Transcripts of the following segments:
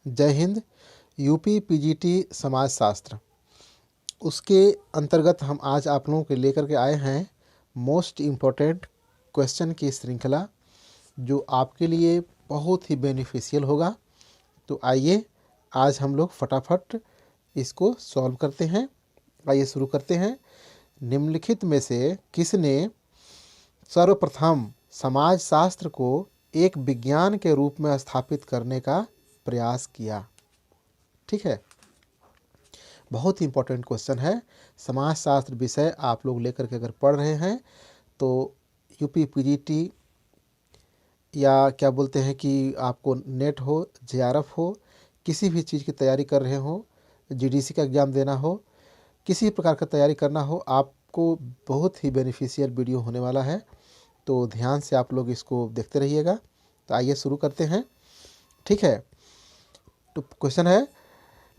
जय Hind. UP PGT समाजशास्त्र, उसके अंतर्गत हम आज आप लोगों के लेकर के आए हैं मोस्ट इम्पोर्टेंट क्वेश्चन की श्रृंखला, जो आपके लिए बहुत ही बेनिफिशियल होगा। तो आइए आज हम लोग फटाफट इसको सॉल्व करते हैं। आइए शुरू करते हैं। निम्नलिखित में से किसने सर्वप्रथम समाजशास्त्र को एक विज्ञान के रूप में स्थापित करने का प्रयास किया? ठीक है, बहुत ही इम्पोर्टेंट क्वेश्चन है। समाजशास्त्र विषय आप लोग लेकर के अगर पढ़ रहे हैं तो यूपी पीजीटी या क्या बोलते हैं कि आपको नेट हो, जेआरएफ हो, किसी भी चीज़ की तैयारी कर रहे हो, जीडीसी का एग्ज़ाम देना हो, किसी प्रकार का तैयारी करना हो, आपको बहुत ही बेनिफिशियल वीडियो होने वाला है। तो ध्यान से आप लोग इसको देखते रहिएगा। तो आइए शुरू करते हैं। ठीक है, तो क्वेश्चन है,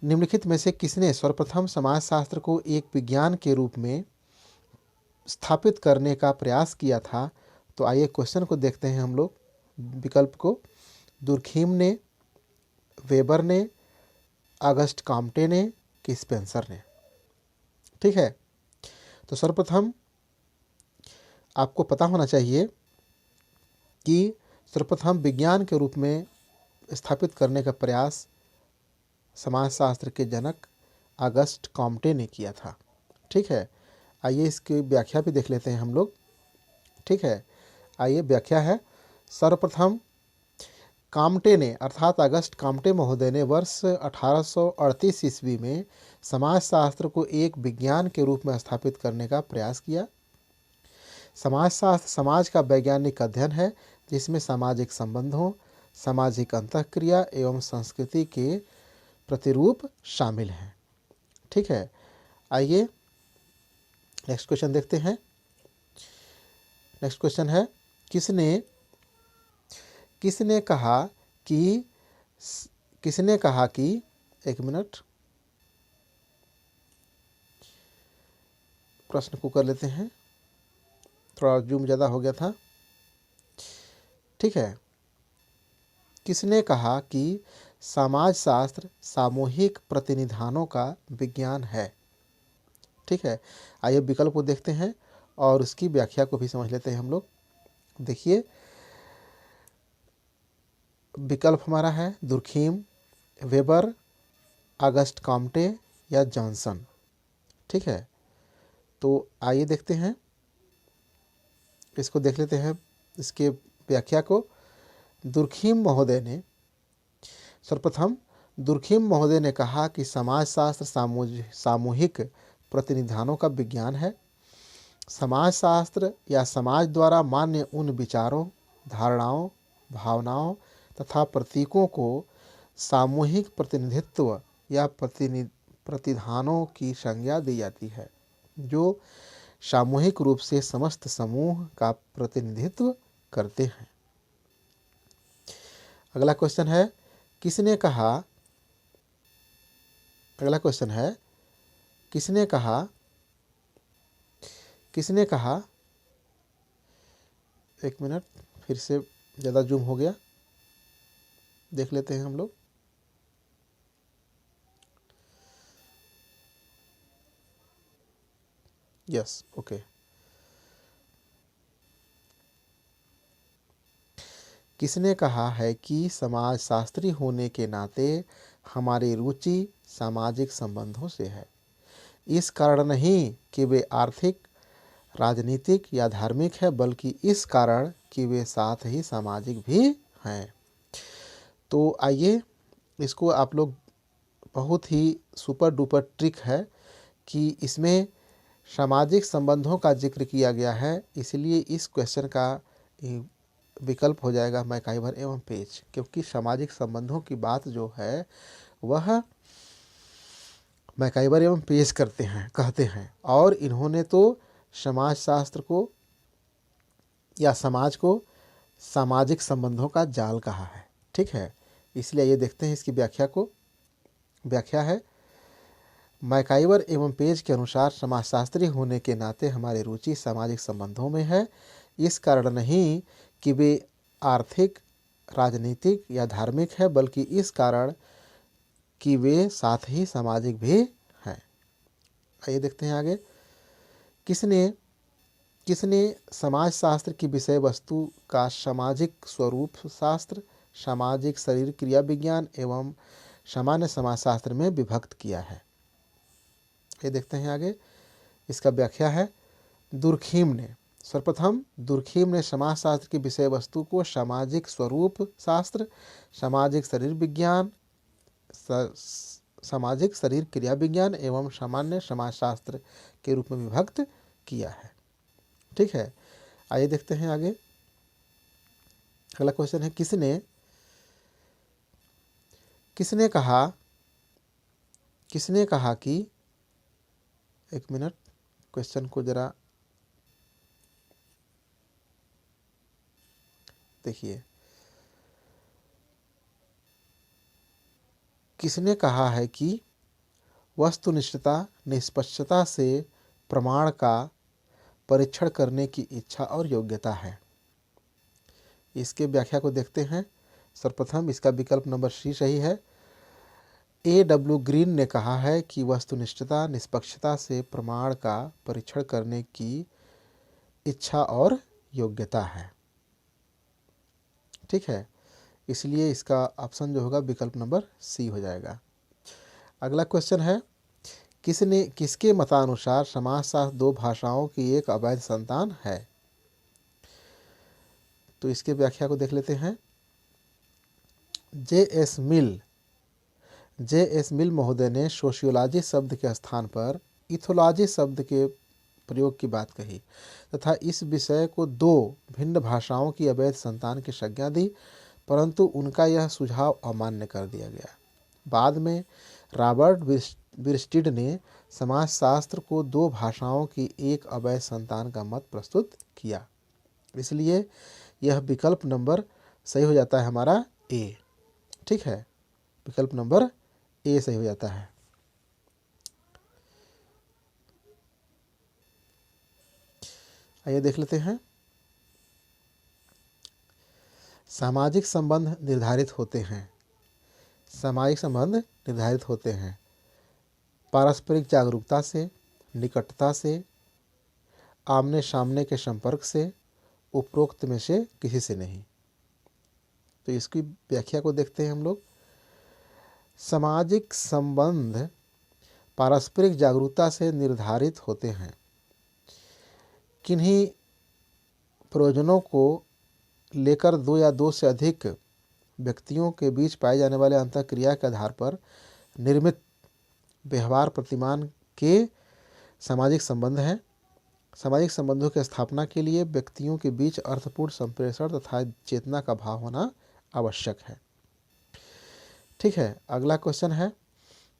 निम्नलिखित में से किसने सर्वप्रथम समाजशास्त्र को एक विज्ञान के रूप में स्थापित करने का प्रयास किया था? तो आइए क्वेश्चन को देखते हैं हम लोग, विकल्प को। दुर्खीम ने, वेबर ने, अगस्ट कॉम्टे ने कि स्पेंसर ने? ठीक है, तो सर्वप्रथम आपको पता होना चाहिए कि सर्वप्रथम विज्ञान के रूप में स्थापित करने का प्रयास समाजशास्त्र के जनक अगस्ट कॉम्टे ने किया था। ठीक है, आइए इसकी व्याख्या भी देख लेते हैं हम लोग। ठीक है, आइए व्याख्या है। सर्वप्रथम कॉम्टे ने अर्थात अगस्ट कॉम्टे महोदय ने वर्ष 1838 ईस्वी में समाजशास्त्र को एक विज्ञान के रूप में स्थापित करने का प्रयास किया। समाजशास्त्र समाज का वैज्ञानिक अध्ययन है जिसमें सामाजिक संबंधों, सामाजिक अंतःक्रिया एवं संस्कृति के प्रतिरूप शामिल हैं। ठीक है, आइए नेक्स्ट क्वेश्चन देखते हैं। नेक्स्ट क्वेश्चन है, किसने कहा कि एक मिनट, प्रश्न को कर लेते हैं, थोड़ा जूम ज़्यादा हो गया था। ठीक है, किसने कहा कि समाजशास्त्र सामूहिक प्रतिनिधानों का विज्ञान है? ठीक है, आइए विकल्प को देखते हैं और उसकी व्याख्या को भी समझ लेते हैं हम लोग। देखिए, विकल्प हमारा है दुर्खीम, वेबर, अगस्ट कॉम्टे या जॉनसन। ठीक है, तो आइए देखते हैं, इसको देख लेते हैं, इसके व्याख्या को। दुर्खीम महोदय ने कहा कि समाजशास्त्र सामूहिक प्रतिनिधानों का विज्ञान है। समाजशास्त्र या समाज द्वारा मान्य उन विचारों, धारणाओं, भावनाओं तथा प्रतीकों को सामूहिक प्रतिनिधित्व या प्रतिधानों की संज्ञा दी जाती है, जो सामूहिक रूप से समस्त समूह का प्रतिनिधित्व करते हैं। अगला क्वेश्चन है, किसने कहा, एक मिनट, फिर से ज़्यादा जूम हो गया, देख लेते हैं हम लोग। Yes, okay. किसने कहा है कि समाजशास्त्री होने के नाते हमारी रुचि सामाजिक संबंधों से है, इस कारण नहीं कि वे आर्थिक, राजनीतिक या धार्मिक है, बल्कि इस कारण कि वे साथ ही सामाजिक भी हैं। तो आइए इसको आप लोग, बहुत ही सुपर डुपर ट्रिक है कि इसमें सामाजिक संबंधों का जिक्र किया गया है, इसलिए इस क्वेश्चन का विकल्प हो जाएगा मैकाइवर एवं पेज, क्योंकि सामाजिक संबंधों की बात जो है वह मैकाइवर एवं पेज कहते हैं, और इन्होंने तो समाजशास्त्र को या समाज को सामाजिक संबंधों का जाल कहा है। ठीक है, इसलिए ये देखते हैं इसकी व्याख्या को। व्याख्या है, मैकाइवर एवं पेज के अनुसार समाजशास्त्री होने के नाते हमारी रुचि सामाजिक संबंधों में है, इस कारण नहीं कि वे आर्थिक, राजनीतिक या धार्मिक है, बल्कि इस कारण कि वे साथ ही सामाजिक भी हैं। आइए देखते हैं आगे। किसने किसने समाजशास्त्र की विषय वस्तु का सामाजिक स्वरूप शास्त्र, सामाजिक शरीर क्रिया विज्ञान एवं सामान्य समाजशास्त्र में विभक्त किया है? ये देखते हैं आगे। इसका व्याख्या है दुर्खीम ने। सर्वप्रथम दुर्खीम ने समाजशास्त्र की विषय वस्तु को सामाजिक स्वरूप शास्त्र, सामाजिक शरीर विज्ञान, सामाजिक शरीर क्रिया विज्ञान एवं सामान्य समाजशास्त्र के रूप में विभक्त किया है। ठीक है, आइए देखते हैं आगे। अगला क्वेश्चन है किसने कहा कि, एक मिनट, क्वेश्चन को जरा देखिए। किसने कहा है कि वस्तुनिष्ठता निष्पक्षता से प्रमाण का परीक्षण करने की इच्छा और योग्यता है? इसके व्याख्या को देखते हैं। सर्वप्रथम इसका विकल्प नंबर सी सही है। A.W. ग्रीन ने कहा है कि वस्तुनिष्ठता निष्पक्षता से प्रमाण का परीक्षण करने की इच्छा और योग्यता है। ठीक है, इसलिए इसका ऑप्शन जो होगा विकल्प नंबर सी हो जाएगा। अगला क्वेश्चन है किसके मतानुसार समाजशास्त्र दो भाषाओं की एक अवैध संतान है? तो इसके व्याख्या को देख लेते हैं। जे.एस. मिल महोदय ने सोशियोलॉजी शब्द के स्थान पर इथोलॉजी शब्द के प्रयोग की बात कही तथा इस विषय को दो भिन्न भाषाओं की अवैध संतान की संज्ञा दी, परंतु उनका यह सुझाव अमान्य कर दिया गया। बाद में रॉबर्ट बिरस्टिड ने समाजशास्त्र को दो भाषाओं की एक अवैध संतान का मत प्रस्तुत किया, इसलिए यह विकल्प नंबर सही हो जाता है हमारा ए। ठीक है, विकल्प नंबर ए सही हो जाता है। आइए देख लेते हैं। सामाजिक संबंध निर्धारित होते हैं। सामाजिक संबंध निर्धारित होते हैं पारस्परिक जागरूकता से, निकटता से, आमने सामने के संपर्क से, उपरोक्त में से किसी से नहीं। तो इसकी व्याख्या को देखते हैं हम लोग। सामाजिक संबंध पारस्परिक जागरूकता से निर्धारित होते हैं। किन्हीं प्रयोजनों को लेकर दो या दो से अधिक व्यक्तियों के बीच पाए जाने वाले अंतःक्रिया के आधार पर निर्मित व्यवहार प्रतिमान के सामाजिक संबंध हैं। सामाजिक संबंधों की स्थापना के लिए व्यक्तियों के बीच अर्थपूर्ण संप्रेषण तथा चेतना का भाव होना आवश्यक है। ठीक है, अगला क्वेश्चन है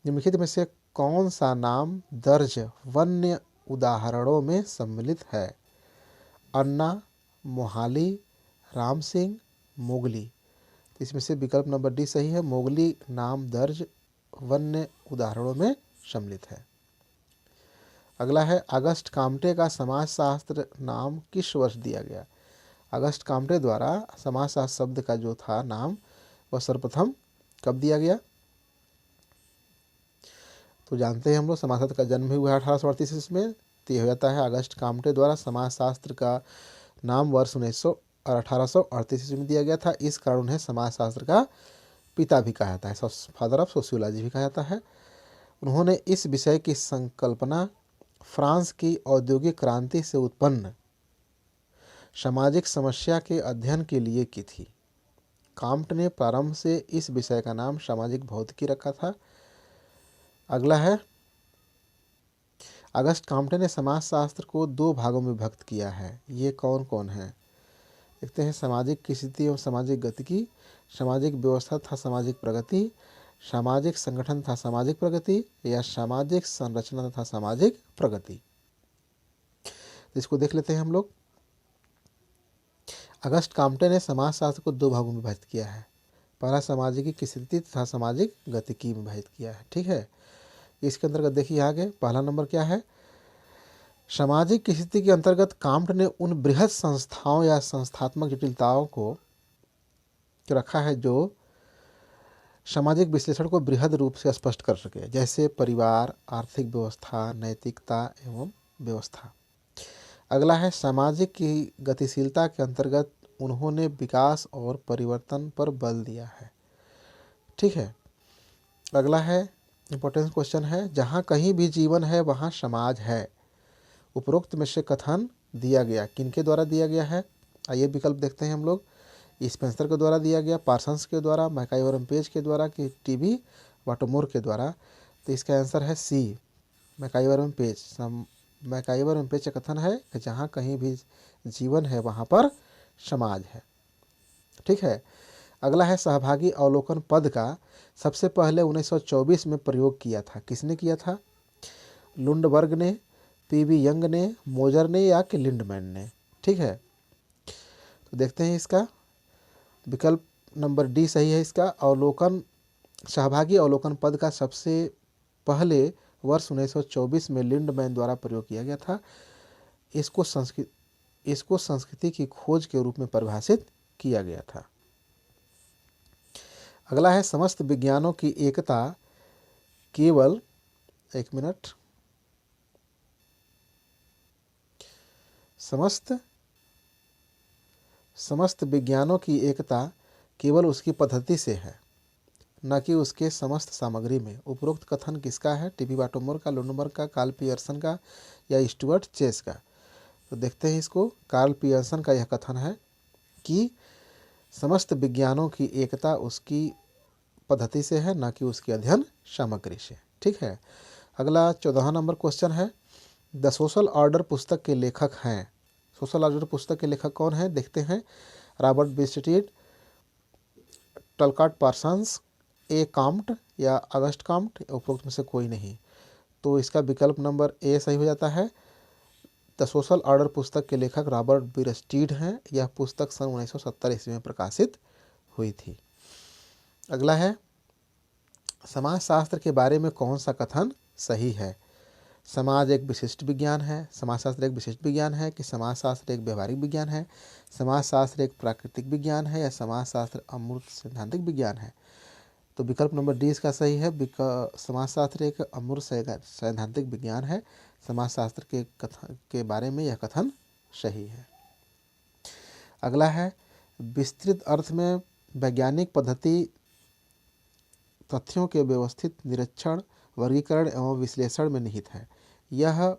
निम्नलिखित में से कौन सा नाम दर्ज वन्य उदाहरणों में सम्मिलित है? अन्ना, मोहाली, राम सिंह, मोगली। इसमें से विकल्प नंबर डी सही है। मोगली नाम दर्ज वन्य उदाहरणों में सम्मिलित है। अगला है अगस्ट काम्टे का समाजशास्त्र नाम किस वर्ष दिया गया? अगस्ट काम्टे द्वारा समाजशास्त्र शब्द का जो था नाम वह सर्वप्रथम कब दिया गया? तो जानते हैं हम लोग समाजशास्त्र का जन्म हुआ है 1838 में। तो यह हो जाता है अगस्ट काम्टे द्वारा समाजशास्त्र का नाम वर्ष 1838 में दिया गया था। इस कारण उन्हें समाजशास्त्र का पिता भी कहा जाता है, फादर ऑफ सोशियोलॉजी भी कहा जाता है। उन्होंने इस विषय की संकल्पना फ्रांस की औद्योगिक क्रांति से उत्पन्न सामाजिक समस्या के अध्ययन के लिए की थी। काम्ट ने प्रारंभ से इस विषय का नाम सामाजिक भौतिकी रखा था। अगला है अगस्ट काम्टे ने समाजशास्त्र को दो भागों में विभक्त किया है। ये कौन कौन है? देखते हैं। सामाजिक स्थिति एवं सामाजिक गतिकी, सामाजिक व्यवस्था तथा सामाजिक प्रगति, सामाजिक संगठन तथा सामाजिक प्रगति, या सामाजिक संरचना तथा सामाजिक प्रगति। इसको देख लेते हैं हम लोग। अगस्ट काम्टे ने समाजशास्त्र को दो भागों में विभाजित किया है। पहला सामाजिक स्थिति तथा सामाजिक गतिकी में विभाजित किया है। ठीक है, इसके अंतर्गत देखिए आगे पहला नंबर क्या है। सामाजिक स्थिति के अंतर्गत काम्ट ने उन बृहद संस्थाओं या संस्थात्मक जटिलताओं को रखा है जो सामाजिक विश्लेषण को बृहद रूप से स्पष्ट कर सके, जैसे परिवार, आर्थिक व्यवस्था, नैतिकता एवं व्यवस्था। अगला है सामाजिक की गतिशीलता के अंतर्गत उन्होंने विकास और परिवर्तन पर बल दिया है। ठीक है। अगला है इम्पोर्टेंट क्वेश्चन है, जहाँ कहीं भी जीवन है वहाँ समाज है। उपरोक्त में से कथन दिया गया किनके द्वारा दिया गया है? आइए विकल्प देखते हैं हम लोग। स्पेंसर के द्वारा दिया गया, पार्सन्स के द्वारा, मैकाई और पेज के द्वारा, कि टीबी वाटोमोर के द्वारा। तो इसका आंसर है सी, मैकाई और पेज। मैकाई और पेज का कथन है कि जहाँ कहीं भी जीवन है वहाँ पर समाज है। ठीक है। अगला है सहभागी अवलोकन पद का सबसे पहले 1924 में प्रयोग किया था। किसने किया था? लुंडबर्ग ने, पीवी यंग ने, मोजर ने या कि लिंडमैन ने। ठीक है। तो देखते हैं इसका विकल्प नंबर डी सही है इसका। अवलोकन, सहभागी अवलोकन पद का सबसे पहले वर्ष 1924 में लिंडमैन द्वारा प्रयोग किया गया था। इसको संस्कृति की खोज के रूप में परिभाषित किया गया था। अगला है समस्त विज्ञानों की एकता केवल, एक मिनट, समस्त विज्ञानों की एकता केवल उसकी पद्धति से है, न कि उसके समस्त सामग्री में। उपरोक्त कथन किसका है? टीबी वाटोमोर का, लुंडबर्ग का, कार्ल पियर्सन का या स्टुअर्ट चेस का? तो देखते हैं इसको। कार्ल पियर्सन का यह कथन है कि समस्त विज्ञानों की एकता उसकी पद्धति से है, न कि उसकी अध्ययन सामग्री से। ठीक है। अगला 14 नंबर क्वेश्चन है, द सोशल ऑर्डर पुस्तक के लेखक हैं। सोशल ऑर्डर पुस्तक के लेखक कौन है? देखते हैं। रॉबर्ट बिस्टिट, टलकाट पार्सन्स, ए काम्ट या अगस्ट काम्ट, उपरोक्त में से कोई नहीं। तो इसका विकल्प नंबर ए सही हो जाता है। द सोशल ऑर्डर पुस्तक के लेखक रॉबर्ट बिस्टिट हैं। यह पुस्तक सन 1970 ईस्वी में प्रकाशित हुई थी। अगला है समाजशास्त्र के बारे में कौन सा कथन सही है? समाज एक विशिष्ट विज्ञान है, समाजशास्त्र एक विशिष्ट विज्ञान है, कि समाजशास्त्र एक व्यवहारिक विज्ञान है, समाजशास्त्र एक प्राकृतिक विज्ञान है, या समाजशास्त्र अमूर्त सैद्धांतिक विज्ञान है? तो विकल्प नंबर डी इसका सही है। समाजशास्त्र एक अमूर्त सैद्धांतिक विज्ञान है। समाजशास्त्र के कथन के बारे में यह कथन सही है। अगला है विस्तृत अर्थ में वैज्ञानिक पद्धति तथ्यों के व्यवस्थित निरीक्षण, वर्गीकरण एवं विश्लेषण में निहित है। यह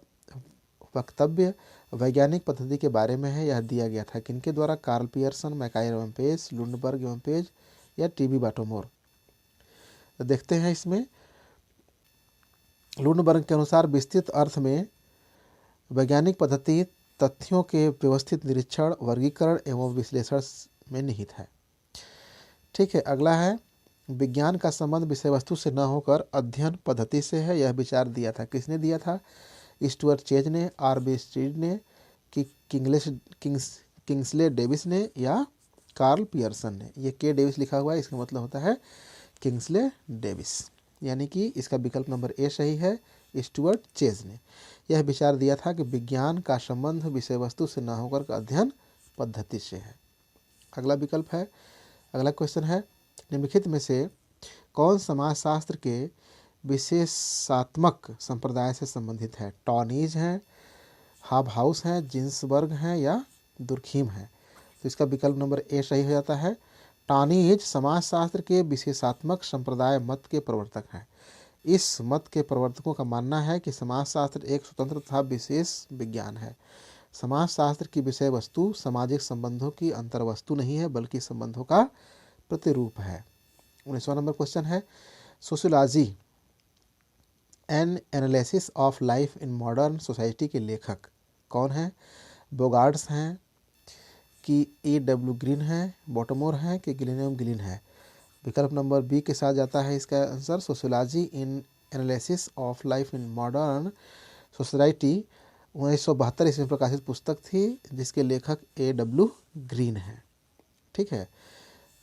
वक्तव्य वैज्ञानिक पद्धति के बारे में है। यह दिया गया था किनके द्वारा? कार्ल पियर्सन, मैकाई एवं पेज, लुंडबर्ग एवं पेज या टीबी वाटोमोर? तो देखते हैं इसमें। लुंडबर्ग के अनुसार विस्तृत अर्थ में वैज्ञानिक पद्धति तथ्यों के व्यवस्थित निरीक्षण, वर्गीकरण एवं विश्लेषण में निहित है। ठीक है। अगला है विज्ञान का संबंध विषय वस्तु से न होकर अध्ययन पद्धति से है। यह विचार दिया था किसने दिया था? स्टुअर्ट चेज ने, आर बी स्ट्रीट ने, किंग्सले डेविस ने या कार्ल पियर्सन ने? ये के डेविस लिखा हुआ है, इसका मतलब होता है किंग्सले डेविस, यानी कि इसका विकल्प नंबर ए सही है। स्टुअर्ट चेज ने यह विचार दिया था कि विज्ञान का संबंध विषय वस्तु से न होकर अध्ययन पद्धति से है। अगला विकल्प है, अगला क्वेश्चन है, निम्नलिखित में से कौन समाजशास्त्र के विशेषात्मक संप्रदाय से संबंधित है? टॉनीज हैं, हाबहाउस हैं, जिन्सबर्ग हैं या दुर्खीम हैं? तो इसका विकल्प नंबर ए सही हो जाता है। टॉनीज समाजशास्त्र के विशेषात्मक संप्रदाय मत के प्रवर्तक हैं। इस मत के प्रवर्तकों का मानना है कि समाजशास्त्र एक स्वतंत्र तथा विशेष विज्ञान है। समाजशास्त्र की विषय वस्तु सामाजिक संबंधों की अंतर्वस्तु नहीं है, बल्कि संबंधों का प्रतिरूप है। 19वां नंबर क्वेश्चन है, sociology N analysis of life in modern society के लेखक कौन हैं? बोगार्ड्स हैं, कि ए डब्ल्यू ग्रीन हैं, वाटोमोर हैं, कि गिलियम गिलिन है? विकल्प नंबर बी के साथ जाता है इसका answer. Sociology in analysis of life in modern society 1972 ईस्वी में प्रकाशित पुस्तक थी, जिसके लेखक ए डब्ल्यू ग्रीन हैं। ठीक है।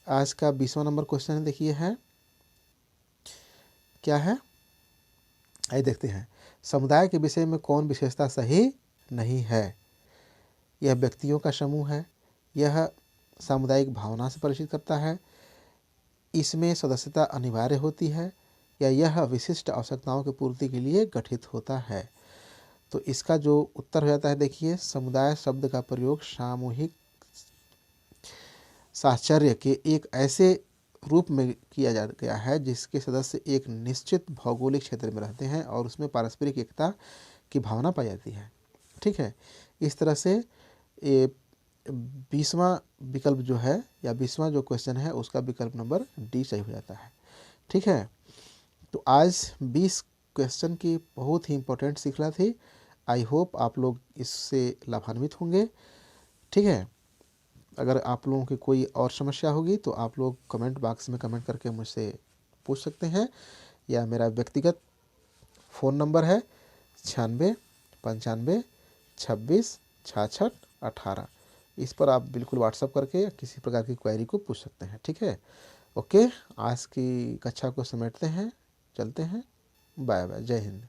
आज का 20वां नंबर क्वेश्चन देखिए है, क्या है? आइए देखते हैं। समुदाय के विषय में कौन विशेषता सही नहीं है? यह व्यक्तियों का समूह है, यह सामुदायिक भावना से परिचित करता है, इसमें सदस्यता अनिवार्य होती है या यह विशिष्ट आवश्यकताओं की पूर्ति के लिए गठित होता है? तो इसका जो उत्तर हो जाता है, देखिए, समुदाय शब्द का प्रयोग सामूहिक साहचर्य के एक ऐसे रूप में किया जा गया है जिसके सदस्य एक निश्चित भौगोलिक क्षेत्र में रहते हैं और उसमें पारस्परिक एकता की भावना पाई जाती है। ठीक है, इस तरह से ये 20वां विकल्प जो है या 20वां जो क्वेश्चन है उसका विकल्प नंबर डी सही हो जाता है। ठीक है, तो आज 20 क्वेश्चन की बहुत ही इम्पोर्टेंट श्रृंखला थी। आई होप आप लोग इससे लाभान्वित होंगे। ठीक है, अगर आप लोगों की कोई और समस्या होगी तो आप लोग कमेंट बॉक्स में कमेंट करके मुझसे पूछ सकते हैं, या मेरा व्यक्तिगत फ़ोन नंबर है 96 95 26 66 18। इस पर आप बिल्कुल व्हाट्सअप करके किसी प्रकार की क्वेरी को पूछ सकते हैं। ठीक है, ओके, आज की कक्षा को समेटते हैं, चलते हैं, बाय बाय, जय हिंद।